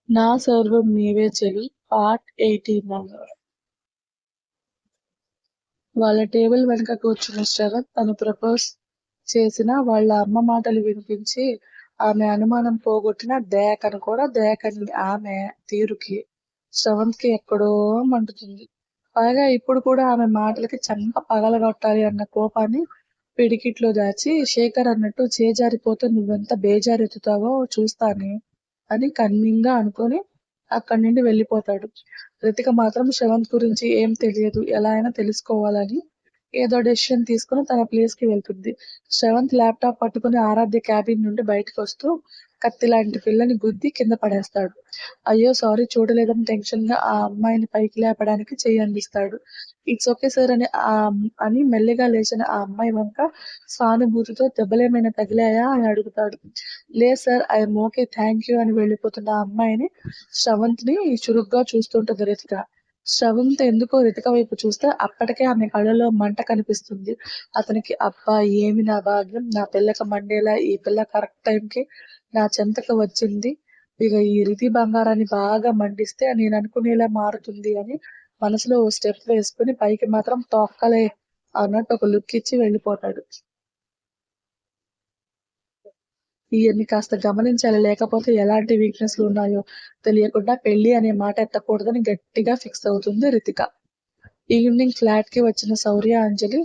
నా సర్వం నీవే చెలి పార్ట్ 89. వాళ్ళ టేబుల్ వెనక కూర్చున్న శ్రవణ్ తను ప్రపోజ్ చేసిన వాళ్ళ అమ్మ మాటలు వినిపించి ఆమె అనుమానం పోగొట్టిన దయాకను కూడా దయాకని ఆమె తీరుకి శ్రవంత్కి ఎక్కడో మండుతుంది. పైగా ఇప్పుడు కూడా ఆమె మాటలకి చంప పగలగొట్టాలి అన్న కోపాన్ని పిడికిట్లో దాచి శేఖర్ అన్నట్టు చేజారిపోతే నువ్వెంత బేజారెత్తుతావో చూస్తానే అని కన్నింగా అనుకొని అక్కడి నుండి వెళ్ళిపోతాడు. రితిక మాత్రం శ్రవంత్ గురించి ఏం తెలియదు, ఎలా అయినా తెలుసుకోవాలని ఏదో డెసిషన్ తీసుకుని తన ప్లేస్ కి వెళ్తుంది. శ్రవంత్ ల్యాప్టాప్ పట్టుకుని ఆరాధ్య క్యాబిన్ నుండి బయటకు వస్తూ కత్తి లాంటి పిల్లని గుద్ది కింద పడేస్తాడు. అయ్యో సారీ చూడలేదని టెన్షన్ గా ఆ అమ్మాయిని పైకి లేపడానికి చెయ్యి అందిస్తాడు. ఇట్స్ ఓకే సార్ అని మెల్లిగా లేచిన ఆ అమ్మాయి వంక సానుభూతితో దెబ్బలేమైనా తగిలాయా అని అడుగుతాడు. లేదు sir I'm okay thank you అని వెళ్ళిపోతున్న ఆ అమ్మాయిని శ్రవంత్ ని చురుగ్గా చూస్తుంటుంది రితిక. శ్రవంత్ ఎందుకో రితిక వైపు చూస్తే అప్పటికే ఆమె కళ్ళలో మంట కనిపిస్తుంది. అతనికి అబ్బా ఏమి నా భాగ్యం, నా పిల్లకి మండేలా ఈ పిల్ల కరెక్ట్ టైంకి నా చెంతకు వచ్చింది, ఇక ఈ రితి బంగారాన్ని బాగా మండిస్తే నేను అనుకునేలా మారుతుంది అని మనసులో ఓ స్టెప్ వేసుకుని పైకి మాత్రం తొక్కలే అన్నట్టు ఒక లుక్ ఇచ్చి వెళ్ళిపోతాడు. ఇవన్నీ కాస్త గమనించాలి, లేకపోతే ఎలాంటి వీక్నెస్లు ఉన్నాయో తెలియకుండా పెళ్లి అనే మాట ఎత్తకూడదని గట్టిగా ఫిక్స్ అవుతుంది రితిక. ఈవినింగ్ ఫ్లాట్ కి వచ్చిన శౌర్య అంజలి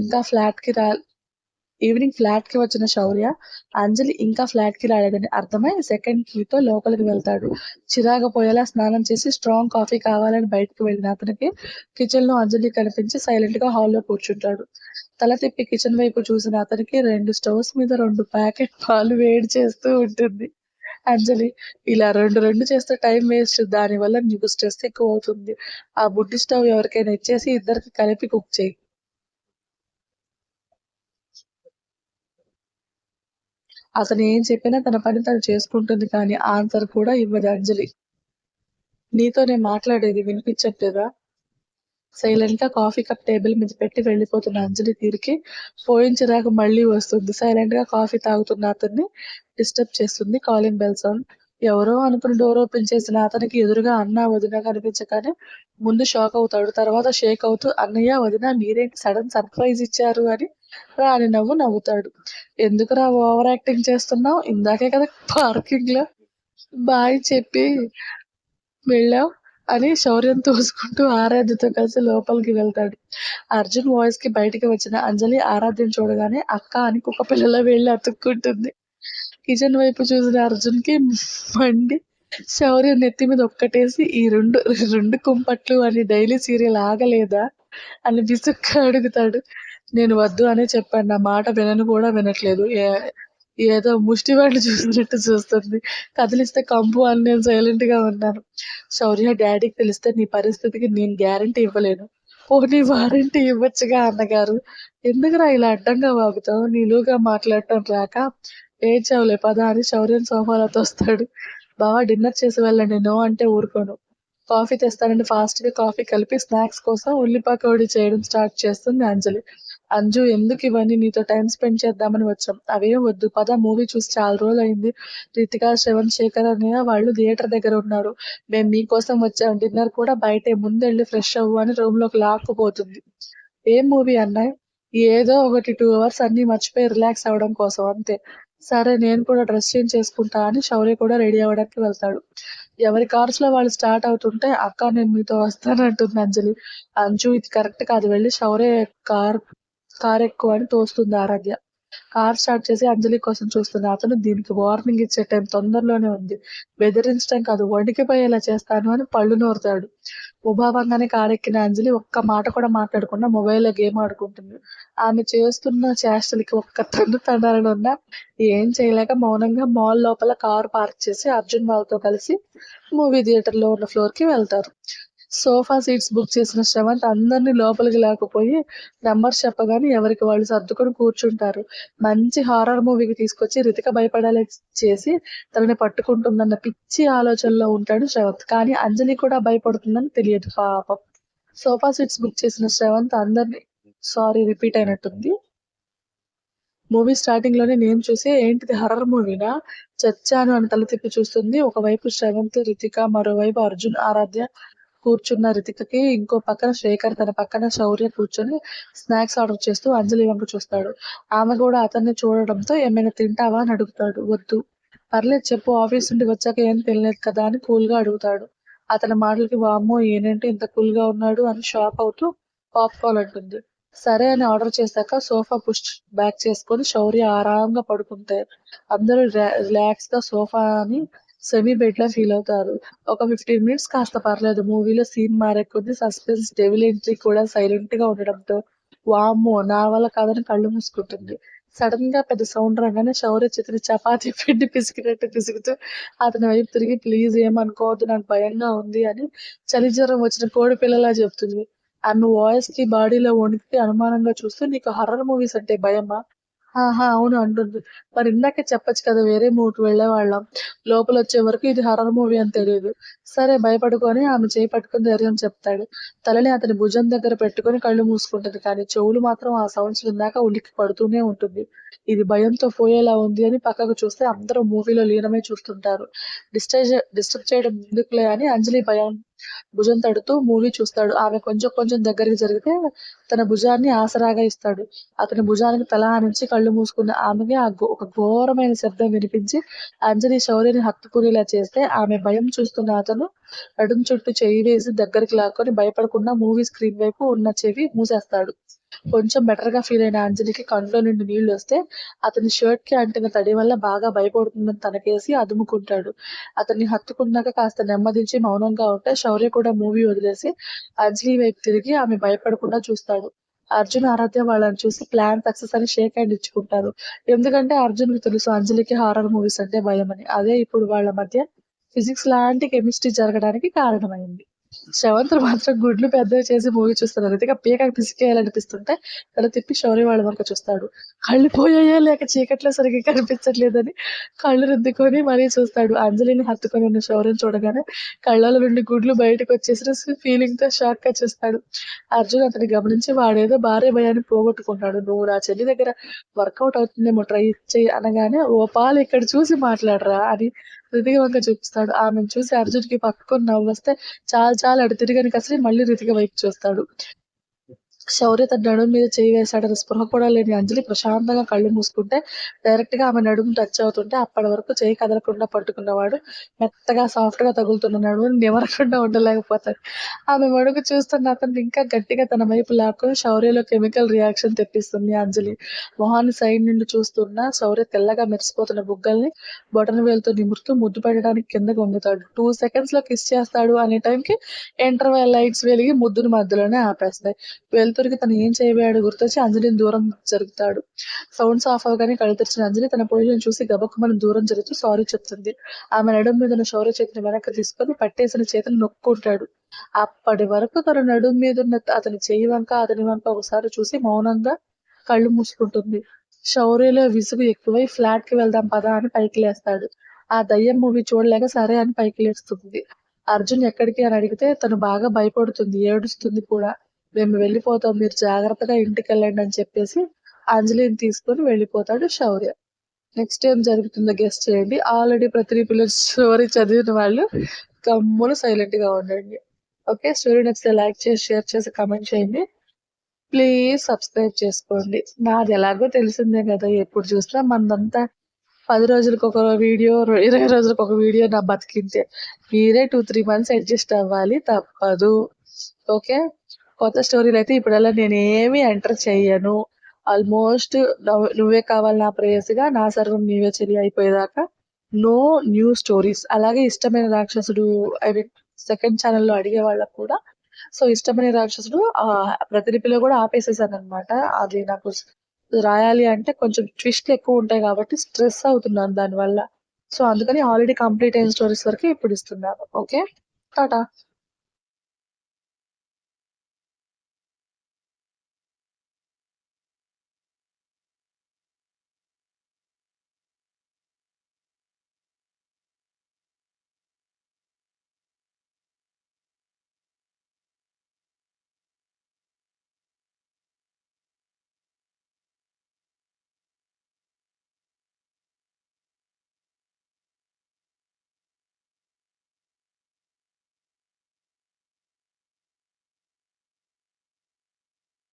ఇంకా ఫ్లాట్ కి రా ఈవినింగ్ ఫ్లాట్ కి వచ్చిన శౌర్య అంజలి ఇంకా ఫ్లాట్ కి రాలేదని అర్థమై సెకండ్ కీతో లోపలికి వెళ్తాడు. చిరాకు పోయేలా స్నానం చేసి స్ట్రాంగ్ కాఫీ కావాలని బయటకు వెళ్ళిన అతనికి కిచెన్ లో అంజలి కనిపించి సైలెంట్ గా హాల్లో కూర్చుంటాడు. తల తిప్పి కిచెన్ వైపు చూసిన అతనికి 2 స్టవ్స్ మీద 2 ప్యాకెట్ పాలు వేడి చేస్తూ ఉంటుంది. అంజలి ఇలా రెండు రెండు చేస్తే టైం వేస్ట్, దానివల్ల నీకు స్ట్రెస్ ఎక్కువ అవుతుంది. ఆ బుడ్డి స్టవ్ ఎవరికైనా ఇచ్చేసి ఇద్దరికి కలిపి కుక్ చేయి. అతను ఏం చెప్పినా తన పని తను చేసుకుంటుంది కానీ ఆన్సర్ కూడా ఇవ్వదు అంజలి. నీతో నేను మాట్లాడేది వినిపించట్లేదా? సైలెంట్ గా కాఫీ కప్ టేబుల్ మీద పెట్టి వెళ్ళిపోతున్న అంజలి తీరుకి పోయిన చిరాకు మళ్ళీ వస్తుంది. సైలెంట్ గా కాఫీ తాగుతున్న అతన్ని డిస్టర్బ్ చేస్తుంది కాలింగ్ బెల్ సౌండ్. ఎవరో అనుకుని డోర్ ఓపెన్ చేసిన అతనికి ఎదురుగా అన్న వదిన కనిపించగానే ముందు షాక్ అవుతాడు. తర్వాత షేక్ అవుతూ అన్నయ్య వదిన మీరేంటి సడన్ సర్ప్రైజ్ ఇచ్చారు అని రాని నవ్వు నవ్వుతాడు. ఎందుకురా ఓవర్ యాక్టింగ్ చేస్తున్నావు, ఇందాకే కదా పార్కింగ్ లో బాయ్ చెప్పి వెళ్ళావు అని శౌర్యం తోసుకుంటూ ఆరాధ్యతో కలిసి లోపలికి వెళ్తాడు. అర్జున్ వాయిస్ కి బయటికి వచ్చిన అంజలి ఆరాధ్యం చూడగానే అక్క అని కుక్క పిల్లల వెళ్ళి అతుక్కుంటుంది. కిచెన్ వైపు చూసిన అర్జున్ కి మండి శౌర్య నెత్తి మీద ఒక్కటేసి ఈ రెండు రెండు కుంపట్లు అని డైలీ సీరియల్ ఆగలేదా అని విసుగ్గా అడుగుతాడు. నేను వద్దు అనే చెప్పాను, నా మాట వినను కూడా వినట్లేదు. ఏదో ముష్టివాడిని చూసినట్టు చూస్తుంది. కదిలిస్తే కంపు అని నేను సైలెంట్ గా ఉన్నాను. శౌర్య డాడీకి తెలిస్తే నీ పరిస్థితికి నేను గ్యారంటీ ఇవ్వలేను. పోనీ వారంటీ ఇవ్వచ్చుగా అన్నగారు. ఎందుకురా ఇలా అడ్డంగా వాగుతావు, నిలువుగా మాట్లాడటం రాక ఏడ్చావులే పద అని శౌర్యం సోఫాలో తోస్తాడు. బావ డిన్నర్ చేసి వెళ్ళండి, నో అంటే ఊరుకోను. కాఫీ తెస్తానని ఫాస్ట్ గా కాఫీ కలిపి స్నాక్స్ కోసం ఉల్లిపాయ చేయడం స్టార్ట్ చేస్తుంది అంజలి. అంజు ఎందుకు ఇవన్నీ, నీతో టైం స్పెండ్ చేద్దామని వచ్చాం. అవేం వద్దు పద, మూవీ చూసి చాలా రోజులు అయింది. రితిక శ్రవణ్ శేఖర్ అన్నయ్య వాళ్ళు థియేటర్ దగ్గర ఉన్నారు. మేము మీకోసం వచ్చాం, డిన్నర్ కూడా బయటే, ముందెళ్ళి ఫ్రెష్ అవ్వు అని రూమ్ లోకి లాక్కుపోతుంది. ఏం మూవీ అన్నాయ్? ఏదో ఒకటి 2 అవర్స్ అన్ని మర్చిపోయి రిలాక్స్ అవ్వడం కోసం అంతే. సరే నేను కూడా డ్రెస్ చేంజ్ చేసుకుంటా అని శౌర్య కూడా రెడీ అవ్వడానికి వెళ్తాడు. ఎవరి కార్స్ లో వాళ్ళు స్టార్ట్ అవుతుంటే అక్క నేను మీతో వస్తానంటుంది అంజలి. అంజు ఇది కరెక్ట్ కాదు, వెళ్ళి శౌర్య కార్ కార్ ఎక్కువ అని తోస్తుంది ఆరాధ్య. కార్ స్టార్ట్ చేసి అంజలి కోసం చూస్తున్న అతను దీనికి వార్నింగ్ ఇచ్చే టైం తొందరలోనే ఉంది, బెదిరించడం కాదు వణికిపోయేలా చేస్తాను అని పళ్ళు నూరుతాడు. ముభావంగానే కారెక్కిన అంజలి ఒక్క మాట కూడా మాట్లాడకుండా మొబైల్లో గేమ్ ఆడుకుంటుంది. ఆమె చేస్తున్న చేష్టలకి ఒక్క తండ్రున్నా ఏం చేయలేక మౌనంగా మాల్ లోపల కారు పార్క్ చేసి అర్జున్ వాళ్ళతో కలిసి మూవీ థియేటర్ లో ఉన్న ఫ్లోర్ కి వెళ్తారు. సోఫా సీట్స్ బుక్ చేసిన శ్రవంత్ అందరినీ లోపలికి లేకపోయి నెంబర్స్ చెప్పగానే ఎవరికి వాళ్ళు సర్దుకొని కూర్చుంటారు. మంచి హారర్ మూవీకి తీసుకొచ్చి రితిక భయపడేలా చేసి తనని పట్టుకుంటుందన్న పిచ్చి ఆలోచనలో ఉంటాడు శ్రవంత్. కానీ అంజలి కూడా భయపడుతుందని తెలియదు పాపం. సోఫా సీట్స్ బుక్ చేసిన శ్రవంత్ అందరినీ సారీ రిపీట్ అయినట్టుంది. మూవీ స్టార్టింగ్‌లోనే నేమ్ చూసి ఏంటిది హర్రర్ మూవీనా? చచ్చాను అని తల తిప్పి చూస్తుంది. ఒకవైపు శ్రవంత్, రితిక, మరోవైపు అర్జున్, ఆరాధ్య కూర్చున్న రితికకి ఇంకో పక్కన శేఖర్, తన పక్కన శౌర్య కూర్చొని స్నాక్స్ ఆర్డర్ చేస్తూ అంజలి వంక చూస్తాడు. ఆమె కూడా అతన్ని చూడడంతో ఏమైనా తింటావా అని అడుగుతాడు. వద్దు. పర్లేదు చెప్పు ఆఫీస్ నుండి వచ్చాక ఏం తినలేదు కదా అని కూల్‌గా అడుగుతాడు. అతని మాటలకి వామ్మో! ఈయనేంటి ఇంత కూల్‌గా ఉన్నాడు అని షాక్ అవుతూ పాప్‌కార్న్ అంటుంది. సరే అని ఆర్డర్ చేశాక సోఫా పుష్ బ్యాక్ చేసుకొని శౌర్య ఆరాంగా పడుకుంటే అందరూ రిలాక్స్ గా సోఫాని సెమీ బెడ్ లా ఫీల్ అవుతారు. ఒక 15 మినిట్స్ కాస్త పర్లేదు. మూవీలో సీన్ మారే కొద్దీ సస్పెన్స్ డెవిల్ ఎంట్రీ కూడా సైలెంట్ గా ఉండడంతో వామ్మో నా వల్ల కాదని కళ్ళు మూసుకుంటుంది. సడన్ గా పెద్ద సౌండ్ రాగానే శౌర్య చేతిని చపాతీ పిండి పిసికినట్టు పిసుకుతూ అతని వైపు తిరిగి ప్లీజ్ ఏమనుకోవద్దు నాకు భయంగా ఉంది అని చలి జ్వరం వచ్చిన కోడి పిల్లలా చెప్తుంది. ఆమె వాయిస్ కి బాడీలో వణికికి అనుమానంగా చూస్తూ నీకు హర్రర్ మూవీస్ అంటే భయమా? ఆహా! అవును అంటుంది. మరి ఇందాకే చెప్పొచ్చు కదా వేరే మూవీకి వెళ్ళేవాళ్ళం. లోపలొచ్చే వరకు ఇది హారర్ మూవీ అని తెలీదు. సరే భయపడకు అని ఆమె చెయ్యి పట్టుకొని ధైర్యం చెప్తాడు. తలని అతని భుజం దగ్గర పెట్టుకొని కళ్ళు మూసుకుంటది. కానీ చెవులు మాత్రం ఆ సౌండ్స్ విన్నాక ఉలిక్కి పడుతూనే ఉంటుంది. ఇది భయంతో పోయేలా ఉంది అని పక్కకు చూస్తే అందరూ మూవీలో లీనమై చూస్తుంటారు. డిస్టర్బ్ చేయడం ఎందుకులే అని అంజలి భుజం తడుతూ మూవీ చూస్తాడు. ఆమె కొంచెం కొంచెం దగ్గరికి జరిగితే తన భుజాన్ని ఆసరాగా ఇస్తాడు. అతని భుజానికి తల ఆనించి కళ్ళు మూసుకున్న ఆమెకి ఒక ఘోరమైన శబ్దం వినిపించి అంజలి శౌర్యని హత్తుకునేలా చేస్తే ఆమె భయం చూస్తున్న అతను నడుం చుట్టూ చెయ్యి వేసి దగ్గరికి లాక్కొని భయపడకుండా మూవీ స్క్రీన్ వైపు ఉన్న చెవి మూసేస్తాడు. కొంచెం బెటర్‌గా ఫీలయిన అంజలికి కంట్లో నుండి నీళ్లొస్తే అతని షర్ట్‌కి అంటిన తడి వల్ల బాగా భయపడుతుందని తనకేసి అదుముకుంటాడు. అతన్ని హత్తుకున్నాక కాస్త నెమ్మదించి మౌనంగా ఉంటే శౌర్య కూడా మూవీ వదిలేసి అంజలి వైపు తిరిగి ఆమె భయపడకుండా చూస్తాడు. అర్జున్, ఆరాధ్య వాళ్ళని చూసి ప్లాన్ సక్సెస్ అని షేక్ హ్యాండ్ ఇచ్చుకుంటారు. ఎందుకంటే అర్జున్‌కి తెలుసు అంజలికి హారర్ మూవీస్ అంటే భయమని. అదే ఇప్పుడు వాళ్ళ మధ్య ఫిజిక్స్ లాంటి కెమిస్ట్రీ జరగడానికి కారణమైంది. శ్రవంతుడు మాత్రం గుడ్లు పెద్దవి చేసి మూవీ చూస్తున్నారు. రితిక పీకకి పిసికేయాలనిపిస్తుంటే తల తిప్పి శౌర్య వాళ్ళ వంక చూస్తాడు. కళ్ళు పోయాయా లేక చీకట్లో సరిగ్గా కనిపించట్లేదని కళ్ళు రుద్దుకొని మరీ చూస్తాడు. అంజలిని హత్తుకొని ఉన్న శౌర్యని చూడగానే కళ్ళలో నుండి గుడ్లు బయటకొచ్చేసిన ఫీలింగ్‌తో షాక్‌గా చూస్తాడు. అర్జున్ అతన్ని గమనించి వాడేదో భార్య భయాన్ని పోగొట్టుకుంటాడు. నువ్వు నా చెల్లి దగ్గర వర్కౌట్ అవుతుందేమో ట్రై చెయ్యి అనగానే ఓ పాలు ఇక్కడ చూసి మాట్లాడరా అని రితిక వంక చూపిస్తాడు. ఆమెను చూసి అర్జున్‌కి పక్కున నవ్వొస్తే చాలు చాలు అటు తిరిగని కసిరి మళ్ళీ రితిక వైపు చూస్తాడు. శౌర్య తన నడుం మీద చెయ్యి వేశాడన్న స్పృహ కూడా లేని అంజలి ప్రశాంతంగా కళ్ళు మూసుకుంటే డైరెక్ట్‌గా ఆమె నడుము టచ్ అవుతుంటే అప్పటి వరకు చెయ్యి కదలకుండా పట్టుకున్నవాడు మెత్తగా సాఫ్ట్‌గా తగులుతున్న నడుముని నిమరకుండా ఉండలేకపోతాడు. ఆమె మడుగు చూస్తున్న అతన్ని ఇంకా గట్టిగా తన వైపు లాక్కొని శౌర్యలో కెమికల్ రియాక్షన్ తెప్పిస్తుంది అంజలి. మొహాన్ని సైడ్ నుండి చూస్తున్న శౌర్య తెల్లగా మెరిసిపోతున్న బుగ్గల్ని బొటనవేలుతో నిమురుతూ ముద్దు పెట్టడానికి కిందకు వంగుతాడు. 2 సెకండ్స్‌లో కిస్ చేస్తాడు అనే టైంకి ఇంటర్వెల్ లైట్స్ వెలిగి ముద్దుని మధ్యలోనే ఆపేస్తాయి. వెలుతురికి తను ఏం చేయబోయాడో గుర్తొచ్చి అంజలిని దూరం జరుగుతాడు. సౌండ్స్ ఆఫ్ అవ్వగానే కళ్ళు తెరిచిన అంజలి తన పొజిషన్ చూసి గబుక్కుమని దూరం జరుగుతూ సారీ చెప్తుంది. ఆమె నడుం మీదున్న శౌర్య చేతిని వెనక్కి తీసుకొని పట్టేసిన చేతిని నొక్కుంటాడు. అప్పటి వరకు తన నడుం మీదున్న అతని చెయ్యి వంక అతని వంక ఒకసారి చూసి మౌనంగా కళ్ళు మూసుకుంటుంది. శౌర్యలో విసుగు ఎక్కువై ఫ్లాట్ కి వెళ్దాం పదా అని పైకి లేస్తాడు. ఆ దయ్యం మూవీ చూడలేక సరే అని పైకి లేస్తుంది. అర్జున్ ఎక్కడికి అని అడిగితే తను బాగా భయపడుతుంది, ఏడుస్తుంది కూడా. మేము వెళ్ళిపోతాం మీరు జాగ్రత్తగా ఇంటికెళ్ళండి అని చెప్పేసి అంజలిని తీసుకొని వెళ్ళిపోతాడు శౌర్య. నెక్స్ట్ ఏం జరుగుతుందో గెస్ చేయండి. ఆల్రెడీ ప్రతిలిపిలో స్టోరీ చదివిన వాళ్ళు గమ్మున సైలెంట్ గా ఉండండి. ఓకే, స్టోరీ నచ్చితే లైక్ చేసి షేర్ చేసి కామెంట్ చేయండి. ప్లీజ్ సబ్స్క్రైబ్ చేసుకోండి. నాది ఎలాగో తెలిసిందే కదా, ఎప్పుడు చూసినా మనదంతా 10 రోజులకు ఒక వీడియో, 20 రోజులకు ఒక వీడియో నా బతికింతే. మీరే 2-3 మంత్స్ అడ్జస్ట్ అవ్వాలి తప్పదు. ఓకే, కొత్త స్టోరీలు అయితే ఇప్పుడల్లా నేనేమి ఎంటర్ చెయ్యను. ఆల్మోస్ట్ నువ్వే కావాలి నా ప్రేయసిగా, నా సర్వం నీవే చెలి అయిపోయేదాకా నో న్యూ స్టోరీస్. అలాగే ఇష్టమైన రాక్షసుడు ఐ మీన్ సెకండ్ ఛానల్లో అడిగే వాళ్ళకు కూడా సో ఇష్టమైన రాక్షసుడు ప్రతిలిపిలో కూడా ఆపేసేసాననమాట. అది నాకు రాయాలి అంటే కొంచెం ట్విస్ట్లు ఎక్కువ ఉంటాయి కాబట్టి స్ట్రెస్ అవుతున్నాను దానివల్ల. సో అందుకని ఆల్రెడీ కంప్లీట్ అయిన స్టోరీస్ వరకు ఇప్పుడు ఇస్తున్నాను. ఓకే, టాటా.